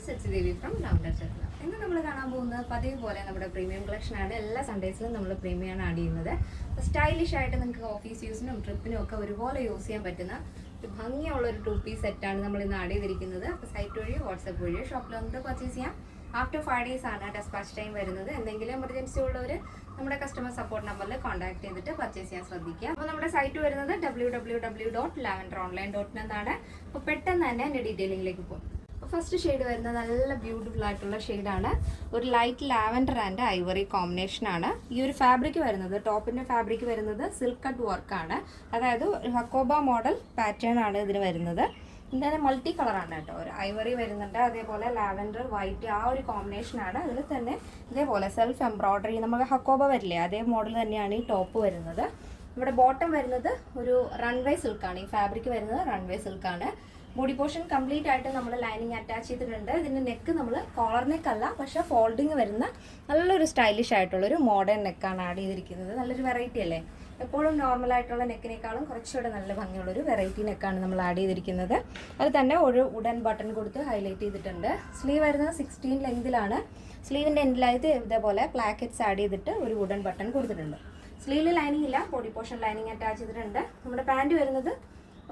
Friends, it's Devi from lavender ചർച്ച. ഇന്ന് നമ്മൾ കാണാൻ പോകുന്നത് പതിവ് പോലെ നമ്മുടെ പ്രീമിയം കളക്ഷൻ ആണ്. എല്ലാ സൺഡേസിലും നമ്മൾ പ്രീമിയം ആണ് ആഡ് ചെയ്യുന്നത്. സ്റ്റൈലിഷ് ആയിട്ട് നിങ്ങൾക്ക് ഓഫീസ് യൂസിനും ട്രിപ്പിനും ഒക്കെ ഒരുപോലെ യൂസ് ചെയ്യാൻ പറ്റുന്ന ഒരു ഭംഗിയുള്ള ഒരു 2-piece സെറ്റാണ് നമ്മൾ ഇന്ന് ആഡ് ചെയ്തിരിക്കുന്നത്. അപ്പോൾ സൈറ്റ് വഴിയോ വാട്സപ്പ് വഴിയോ ഷോപ്പിൽ വന്നിട്ട് പർച്ചേസ് ചെയ്യാം. ആഫ്റ്റർ 5 days ആണ് ഡെസ്പാച്ച് ടൈം വരുന്നത്. എന്തെങ്കിലും എമർജൻസി ഉള്ളവർ നമ്മുടെ കസ്റ്റമർ സപ്പോർട്ട് നമ്പറിൽ കോൺടാക്ട് ചെയ്തിട്ട് പർച്ചേസ് ചെയ്യാൻ ശ്രദ്ധിക്കുക. അപ്പോൾ നമ്മുടെ സൈറ്റ് വരുന്നത് www.lavenderonline.in എന്നാണ്. അപ്പോൾ പെട്ടെന്ന് തന്നെ എൻ്റെ ഡീറ്റെയിലിംഗിലേക്ക് പോകും. ഫസ്റ്റ് ഷെയ്ഡ് വരുന്നത് നല്ല ബ്യൂട്ടിഫുൾ ആയിട്ടുള്ള ഷെയ്ഡാണ്. ഒരു light lavender and Ivory combination ആണ്. ഈ ഒരു ഫാബ്രിക് വരുന്നത്, ടോപ്പിൻ്റെ ഫാബ്രിക് വരുന്നത് സിൽക്ക് കട്ട് വർക്കാണ്. അതായത് ഹക്കോബ മോഡൽ പാറ്റേൺ ആണ് ഇതിന് വരുന്നത്. ഇതിന് മൾട്ടി കളറാണ് കേട്ടോ. ഒരു ഐവറി വരുന്നുണ്ട്, അതേപോലെ ലാവൻഡർ വൈറ്റ്, ആ ഒരു കോമ്പിനേഷനാണ്. അതിൽ തന്നെ ഇതേപോലെ സെൽഫ് എംബ്രോയ്ഡറി, നമുക്ക് ഹക്കോബ വരില്ലേ അതേ മോഡൽ തന്നെയാണ് ഈ ടോപ്പ് വരുന്നത്. ഇവിടെ ബോട്ടം വരുന്നത് ഒരു റൺവേ സിൽക്കാണ്. ഈ ഫാബ്രിക് വരുന്നത് റൺവേ സിൽക്കാണ്. ബോഡി പോർഷൻ കംപ്ലീറ്റ് ആയിട്ട് നമ്മൾ ലൈനിങ് അറ്റാച്ച് ചെയ്തിട്ടുണ്ട്. ഇതിൻ്റെ നെക്ക് നമ്മൾ കോളർ നെക്ക് അല്ല, പക്ഷെ ഫോൾഡിങ് വരുന്ന നല്ലൊരു സ്റ്റൈലിഷ് ആയിട്ടുള്ളൊരു മോഡേൺ നെക്കാണ് ആഡ് ചെയ്തിരിക്കുന്നത്. നല്ലൊരു വെറൈറ്റി അല്ലേ? എപ്പോഴും നോർമൽ ആയിട്ടുള്ള നെക്കിനേക്കാളും കുറച്ചുകൂടെ നല്ല ഭംഗിയുള്ളൊരു വെറൈറ്റി നെക്കാണ് നമ്മൾ ആഡ് ചെയ്തിരിക്കുന്നത്. അത് തന്നെ ഒരു വുഡൻ ബട്ടൺ കൊടുത്ത് ഹൈലൈറ്റ് ചെയ്തിട്ടുണ്ട്. സ്ലീവ് വരുന്നത് 16 ലെങ്തിലാണ്. സ്ലീവിൻ്റെ എൻഡിലായിട്ട് ഇതേപോലെ പ്ലാക്കറ്റ്സ് ആഡ് ചെയ്തിട്ട് ഒരു വുഡൻ ബട്ടൺ കൊടുത്തിട്ടുണ്ട്. സ്ലീവിൽ ലൈനിങ് ഇല്ല, ബോഡി പോർഷൻ ലൈനിങ് അറ്റാച്ച് ചെയ്തിട്ടുണ്ട്. നമ്മുടെ പാൻറ് വരുന്നത്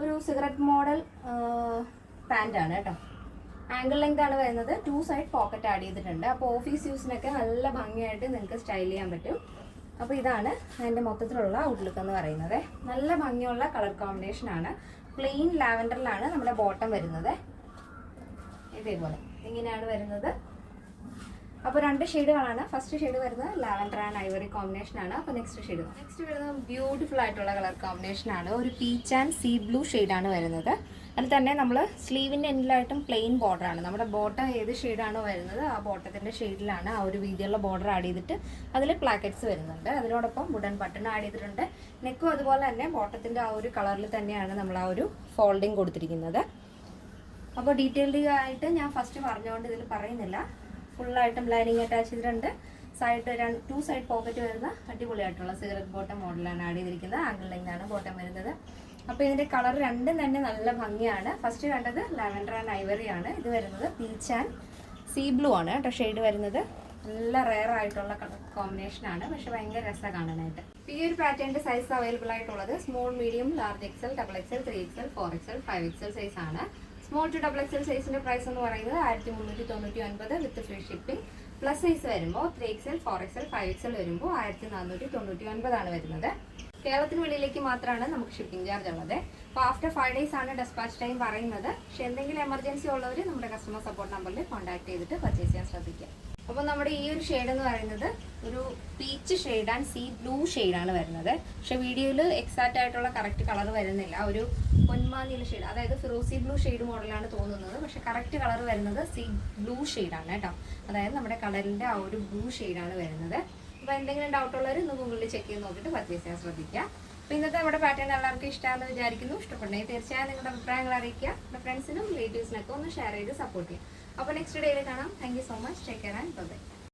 ഒരു സിഗരറ്റ് മോഡൽ പാൻറ്റാണ് കേട്ടോ. ആംഗിൾ ലെങ്ത് ആണ് വരുന്നത്. 2 സൈഡ് പോക്കറ്റ് ആഡ് ചെയ്തിട്ടുണ്ട്. അപ്പോൾ ഓഫീസ് യൂസിനൊക്കെ നല്ല ഭംഗിയായിട്ട് നിങ്ങൾക്ക് സ്റ്റൈൽ ചെയ്യാൻ പറ്റും. അപ്പോൾ ഇതാണ് അതിൻ്റെ മൊത്തത്തിലുള്ള ഔട്ട്ലുക്ക് എന്ന് പറയുന്നത്. നല്ല ഭംഗിയുള്ള കളർ കോമ്പിനേഷൻ ആണ്. പ്ലെയിൻ ലാവൻഡറിലാണ് നമ്മുടെ ബോട്ടം വരുന്നത്. ഇതേപോലെ ഇങ്ങനെയാണ് വരുന്നത്. അപ്പോൾ 2 ഷെയ്ഡുകളാണ്. ഫസ്റ്റ് ഷെയ്ഡ് വരുന്നത് ലാവൻഡർ ആൻഡ് ഐവറി കോമ്പിനേഷൻ ആണ്. അപ്പോൾ നെക്സ്റ്റ് വരുന്നത് ബ്യൂട്ടിഫുൾ ആയിട്ടുള്ള കളർ കോമ്പിനേഷൻ ആണ്. ഒരു പീച്ച് ആൻഡ് സീ ബ്ലൂ ഷെയ്ഡാണ് വരുന്നത്. അതിൽ തന്നെ നമ്മൾ സ്ലീവിൻ്റെ എൻഡിലായിട്ടും പ്ലെയിൻ ബോർഡറാണ്. നമ്മുടെ ബോട്ടം ഏത് ഷെയ്ഡാണോ വരുന്നത് ആ ബോട്ടത്തിൻ്റെ ഷെയ്ഡിലാണ് ആ ഒരു വീതിയുള്ള ബോർഡർ ആഡ് ചെയ്തിട്ട് അതിൽ പ്ലാക്കറ്റ്സ് വരുന്നുണ്ട്. അതിനോടൊപ്പം വുഡൻ ബട്ടൺ ആഡ് ചെയ്തിട്ടുണ്ട്. നെക്കും അതുപോലെ തന്നെ ബോട്ടത്തിൻ്റെ ആ ഒരു കളറിൽ തന്നെയാണ് നമ്മൾ ആ ഒരു ഫോൾഡിങ് കൊടുത്തിരിക്കുന്നത്. അപ്പോൾ ഡീറ്റെയിൽഡ് ആയിട്ട് ഞാൻ ഫസ്റ്റ് പറഞ്ഞുകൊണ്ട് ഇതിൽ പറയുന്നില്ല. ഫുള്ളായിട്ടും ലൈനിങ് അറ്റാച്ച് ചെയ്തിട്ടുണ്ട്. സൈഡ് 2 സൈഡ് പോക്കറ്റ് വരുന്ന അടിപൊളിയായിട്ടുള്ള സിഗരറ്റ് ബോട്ടം മോഡലാണ് ആഡ് ചെയ്തിരിക്കുന്നത്. ആംഗിൾ ലെങ്താണ് ബോട്ടം വരുന്നത്. അപ്പോൾ ഇതിൻ്റെ കളർ രണ്ടും തന്നെ നല്ല ഭംഗിയാണ്. ഫസ്റ്റ് കണ്ടത് ലാവൻഡർ ആൻഡ് ഐവറി ആണ്. ഇത് വരുന്നത് പീച്ച് ആൻഡ് സീ ബ്ലൂ ആണ് കേട്ടോ ഷെയ്ഡ് വരുന്നത്. നല്ല റെയർ ആയിട്ടുള്ള കളർ കോമ്പിനേഷൻ ആണ്, പക്ഷെ ഭയങ്കര രസമാണ് കാണാനായിട്ട്. ഈ ഒരു പാറ്റേണിൻ്റെ സൈസ് അവൈലബിൾ ആയിട്ടുള്ളത് small, medium, large XL, XXL, 3XL, 4XL, 5XL size ആണ്. സ്മോൾ ടു XXL സൈസിൻ്റെ പ്രൈസ് എന്ന് പറയുന്നത് 1399 വിത്ത് ഫ്രീ ഷിപ്പിംഗ്. പ്ലസ് സൈസ് വരുമ്പോൾ 3XL, 4XL, 5XL വരുമ്പോൾ 1499 ആണ് വരുന്നത്. കേരളത്തിന് വെളിയിലേക്ക് മാത്രമാണ് നമുക്ക് ഷിപ്പിംഗ് ചാർജ് ഉള്ളത്. അപ്പോൾ ആഫ്റ്റർ 5 days ആണ് ഡെസ്പാച്ച് ടൈം പറയുന്നത്. പക്ഷേ എന്തെങ്കിലും എമർജൻസി ഉള്ളവർ നമ്മുടെ കസ്റ്റമർ സപ്പോർട്ട് നമ്പറിൽ കോൺടാക്ട് ചെയ്തിട്ട് പർച്ചേസ് ചെയ്യാൻ ശ്രദ്ധിക്കുക. അപ്പോൾ നമ്മുടെ ഈ ഒരു ഷെയ്ഡ് എന്ന് പറയുന്നത് ഒരു peach shade and see blue ഷെയ്ഡാണ് വരുന്നത്. പക്ഷേ വീഡിയോയിൽ എക്സാക്റ്റ് ആയിട്ടുള്ള കറക്റ്റ് കളർ വരുന്നില്ല. ഒരു പൊന്മാനില ഷെയ്ഡ്, അതായത് ഫിറോസി ബ്ലൂ ഷെയ്ഡ് മോഡലാണ് തോന്നുന്നത്. പക്ഷേ കറക്റ്റ് കളർ വരുന്നത് സീ ബ്ലൂ ഷെയ്ഡാണ് കേട്ടോ. അതായത് നമ്മുടെ കളറിൻ്റെ ആ ഒരു ബ്ലൂ ഷെയ്ഡാണ് വരുന്നത്. അപ്പോൾ എന്തെങ്കിലും ഡൗട്ട് ഉള്ളവർ ഒന്ന് ഗൂഗിളിൽ ചെക്ക് ചെയ്ത് നോക്കിയിട്ട് പർച്ചേസ് ചെയ്യാൻ ശ്രദ്ധിക്കുക. അപ്പോൾ ഇന്നത്തെ നമ്മുടെ പാറ്റേൺ എല്ലാവർക്കും ഇഷ്ടമാണെന്ന് വിചാരിക്കുന്നു. ഇഷ്ടപ്പെട്ടെങ്കിൽ തീർച്ചയായും നിങ്ങളുടെ അഭിപ്രായങ്ങൾ അറിയിക്കുക. നമ്മുടെ ഫ്രണ്ട്സിനും റിലേറ്റീവ്സിനൊക്കെ ഒന്ന് ഷെയർ ചെയ്ത് സപ്പോർട്ട് ചെയ്യുക. അപ്പോൾ നെക്സ്റ്റ് ഡേയിൽ കാണാം. Thank you so much. Take care and by.